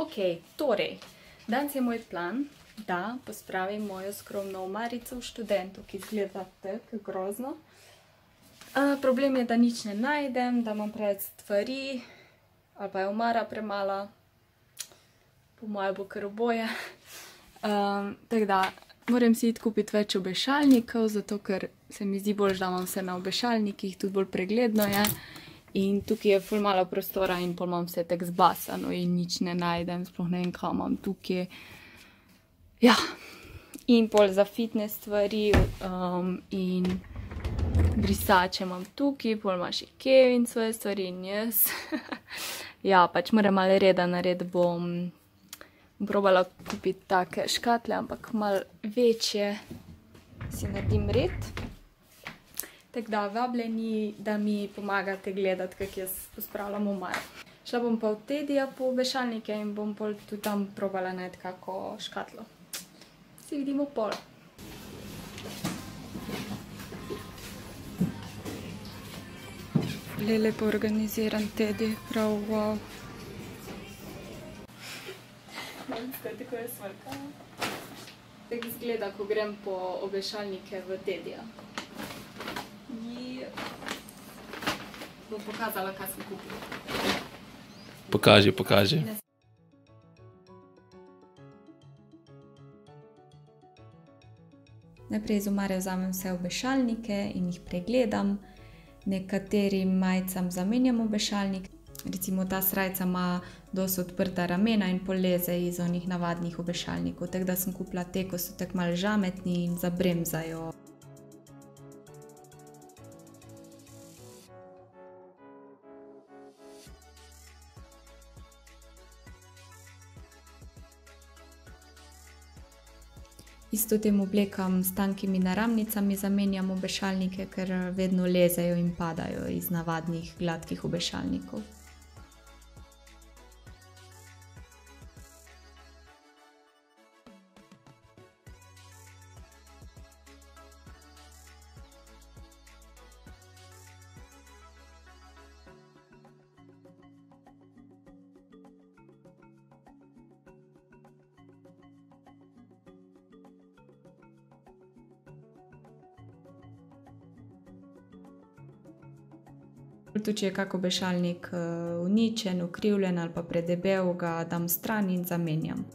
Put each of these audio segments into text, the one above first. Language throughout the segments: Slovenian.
Ok, torej, danes je moj plan, da pospravim mojo skromno omarico v študentu, ki izgleda tako grozno. Problem je, da nič ne najdem, da imam preveč stvari, ali pa je omara premala, po moje bo kar oboje. Tako da, moram si iti kupiti več obešalnikov, zato ker se mi zdi bolj, da imam vse na obešalnikih, tudi bolj pregledno je. In tukaj je ful malo prostora in pol imam vse tako zbasano in nič ne najdem, sploh ne vem, kaj imam tukaj. Ja, in pol za fitness stvari in brisače imam tukaj, pol ima še Kevin svoje stvari in jaz. Ja, pač moram malo reda narediti, bom probala kupiti take škatle, ampak malo večje si naredim red. Tako da, vabljeni, da mi pomagate gledati, kako jaz pospravljam omaro. Šla bom pa v Tedija po obešalnike in bom pol tudi tam probala najti kako škatlo. Se vidimo pol. Lepo organiziran Tedi, prav wow. Tako je smrka. Tako izgleda, ko grem po obešalnike v Tedija. Bom pokazala, kaj sem kupila. Pokaži, pokaži. Najprej iz omare vzamem vse obešalnike in jih pregledam. Nekaterim majicam zamenjam obešalnik. Recimo ta srajca ima dosti odprta ramena in poleze iz onih navadnih obešalnikov. Tako da sem kupila te, ko so tako malo žametni in zabremzajo. Isto tem oblekam s tankimi naramnicami zamenjam obešalnike, ker vedno lezejo in padajo iz navadnih gladkih obešalnikov. Tudi, če je kak obešalnik uničen, ukrivljen ali pa predebel, ga dam stran in zamenjam.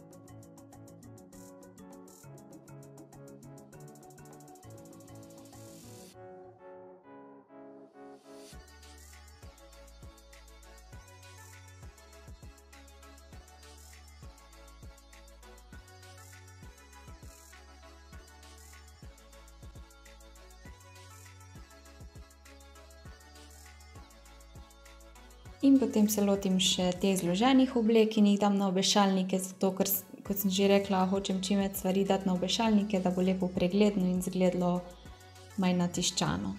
In potem se lotim še teh zloženih oblek in jih dam na obešalnike, zato ker, kot sem že rekla, hočem čim več stvari dati na obešalnike, da bo lepo pregledno in izgledalo manj natiščano.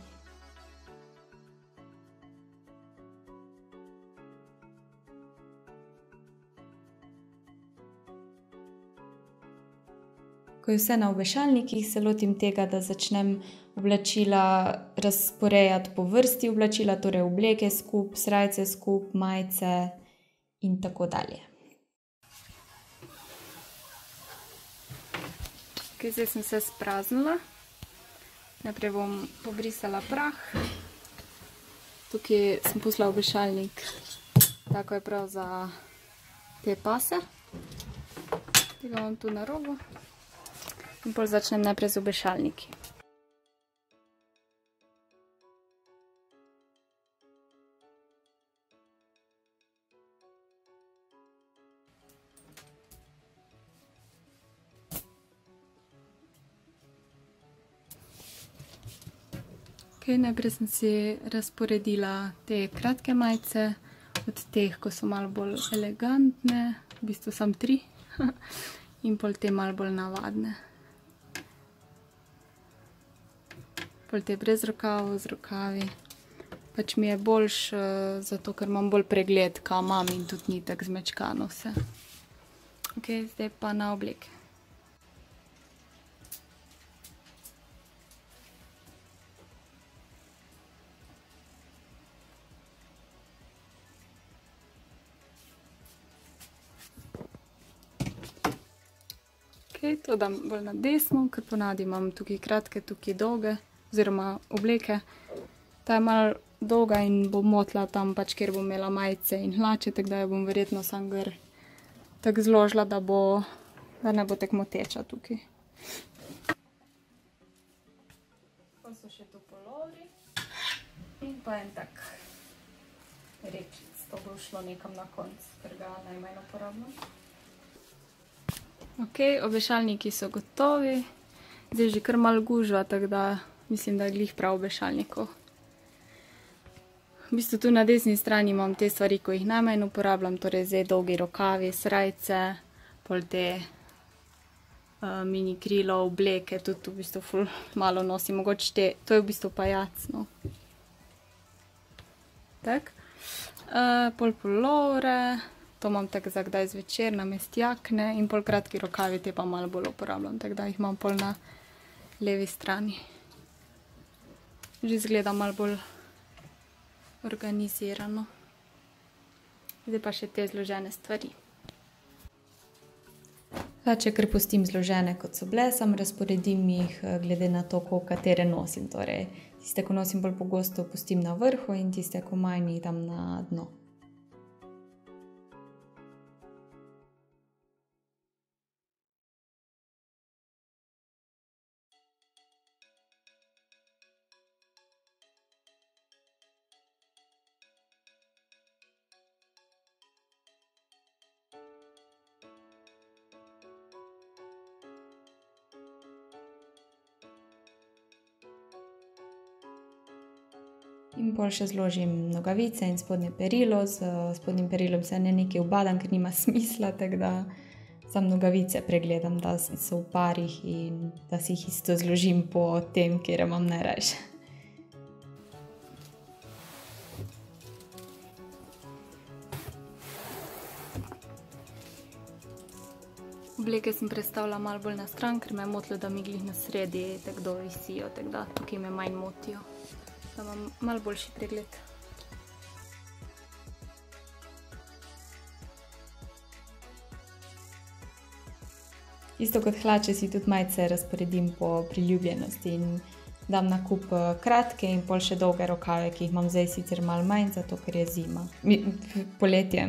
Ko je vse na obešalnikih, se lotim tega, da začnem oblačila razporejati po vrsti oblačila, torej obleke skupaj, srajce skupaj, majice in tako dalje. Zdaj sem se spraznila. Najprej bom pobrisala prah. Tukaj sem pustila obešalnik, tako je prav za te pase. Tega imam tu na robu. In pol začnem najprej z obešalniki. Najprej sem si razporedila te kratke majice, od teh, ko so malo bolj elegantne, v bistvu samo 3, in pol te malo bolj navadne. Pol te brez rokavov, z rokavi. Pač mi je boljš, zato ker imam bolj pregled, kaj imam in tudi ni tako zmečkano vse. Zdaj pa na obleke. Ok, to dam bolj na desno, ker ponavadi imam tukaj kratke, tukaj dolge, oziroma obleke. Ta je malo dolga in bo motla tam pač, kjer bom imela majice in hlače, tako da jo bom verjetno sam gor tako zložila, da ne bo tako moteča tukaj. Pa so še tu polovri in pa en tak rečic, to bo šlo nekam na konc, ker ga najmanj uporabljam. Ok, obešalniki so gotovi, zdaj že kar malo gužva, tako da mislim, da je glih prav obešalnikov. V bistvu tu na desni strani imam te stvari, ko jih najmanj uporabljam, torej zdaj dolgi rokavi, srajce, pol te mini krilo, obleke, tudi v bistvu ful malo nosim, mogoče te, to je v bistvu pajac, no. Tak. Pol polovre, to imam tako za kdaj zvečer, namest jakne in pol kratki rokavi, te pa malo bolj uporabljam, tako da jih imam pol na levi strani. Že izgleda malo bolj organizirano. Zdaj pa še te zložene stvari. Hlače kar pustim zložene, kot so bile, sam razporedim jih glede na to, katere nosim. Torej, tiste, ko nosim bolj pogosto, pustim na vrhu in tiste, ko manj, jih dam na dno. In pol še zložim nogavice in spodnje perilo. S spodnjim perilom se ne nekaj ubadam, ker nima smisla, tako da sam nogavice pregledam, da so v parih in da si jih isto zložim po tem, kjer imam najrajše. Obleke sem prestavila malo bolj na stran, ker me je motilo, da mi glih na sredi tako visijo, tako da tukaj me manj motijo. Da imam malo boljši pregled. Isto kot hlače si tudi majice razporedim po priljubljenosti in dam na kup kratke in pol še dolge rokave, ki jih imam zdaj sicer malo manj, zato ker je zima. Poletje.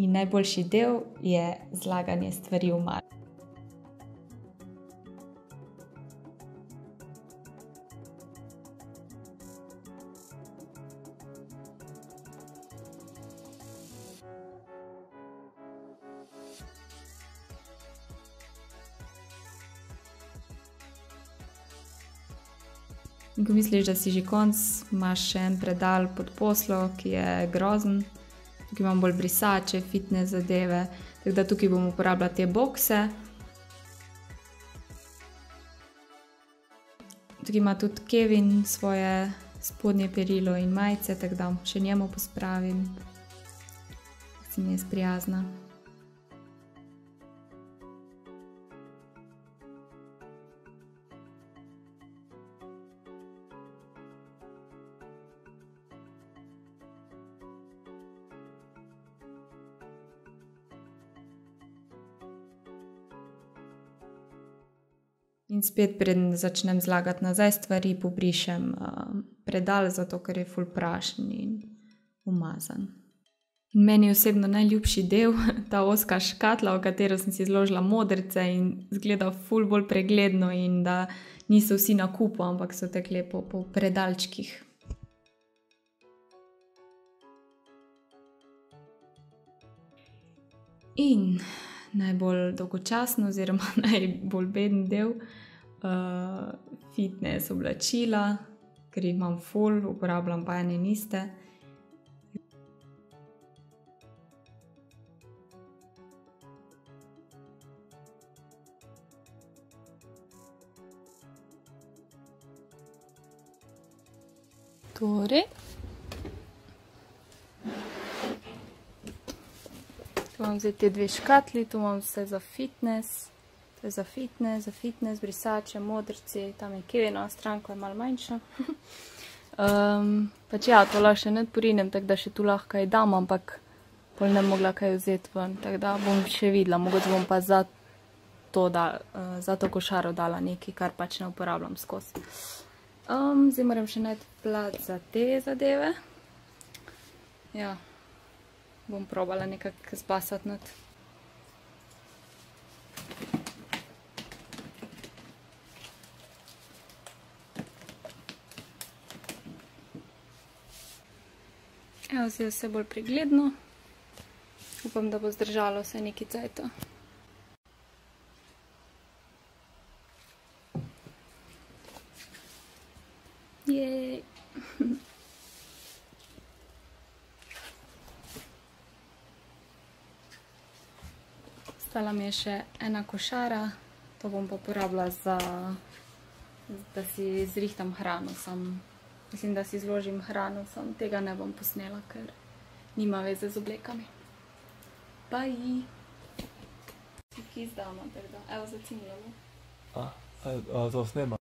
In najboljši del je zlaganje stvari v omaro. In ko misliš, da si že konc, imaš še en predal pod poslo, ki je grozen. Tukaj imam bolj brisače, fitness zadeve, tako da tukaj bom uporabljala te bokse. Tukaj ima tudi Kevin svoje spodnje perilo in majice, tako da še njemu pospravim. Si mi je sprijazna. In spet, preden začnem zlagati nazaj stvari, pobrišem predal, zato ker je ful prašen in umazan. In meni je osebno najljubši del ta ozka škatla, v katero sem si zložila modrce in izgleda ful bolj pregledno in da niso vsi na kupu, ampak so tako lepo po predalčkih. In najbolj dolgočasno oziroma najbolj beden del, fitness oblačila, ker jih imam ful, uporabljam pa ene in iste. Torej, imam zdaj te dve škatli, tu imam vse za fitness. To je za fitness, brisače, modrci, tam je Kevinova stranka, je malo manjša. Pač ja, to lahko še ne porinem, tako da še tu lahko kaj dam, ampak pol ne mogla kaj vzeti ven, tako da bom še videla, mogoče bom pa za to košaro dala nekaj, kar pač ne uporabljam skozi. Zdaj moram še najti plat za te zadeve. Ja, bom probala nekako zbasati not. Evo, zdaj je vse bolj pregledno. Upam, da bo zdržalo vse nekaj cajta. Jej! Ostala mi je še ena košara, to bom pa porabila za, da si zrihtam hrano, mislim, da si zložim hrano, tega ne bom posnela, ker nima veze z oblekami. Bye! Si kis dama, tako da, evo zacimljamo. A to snema?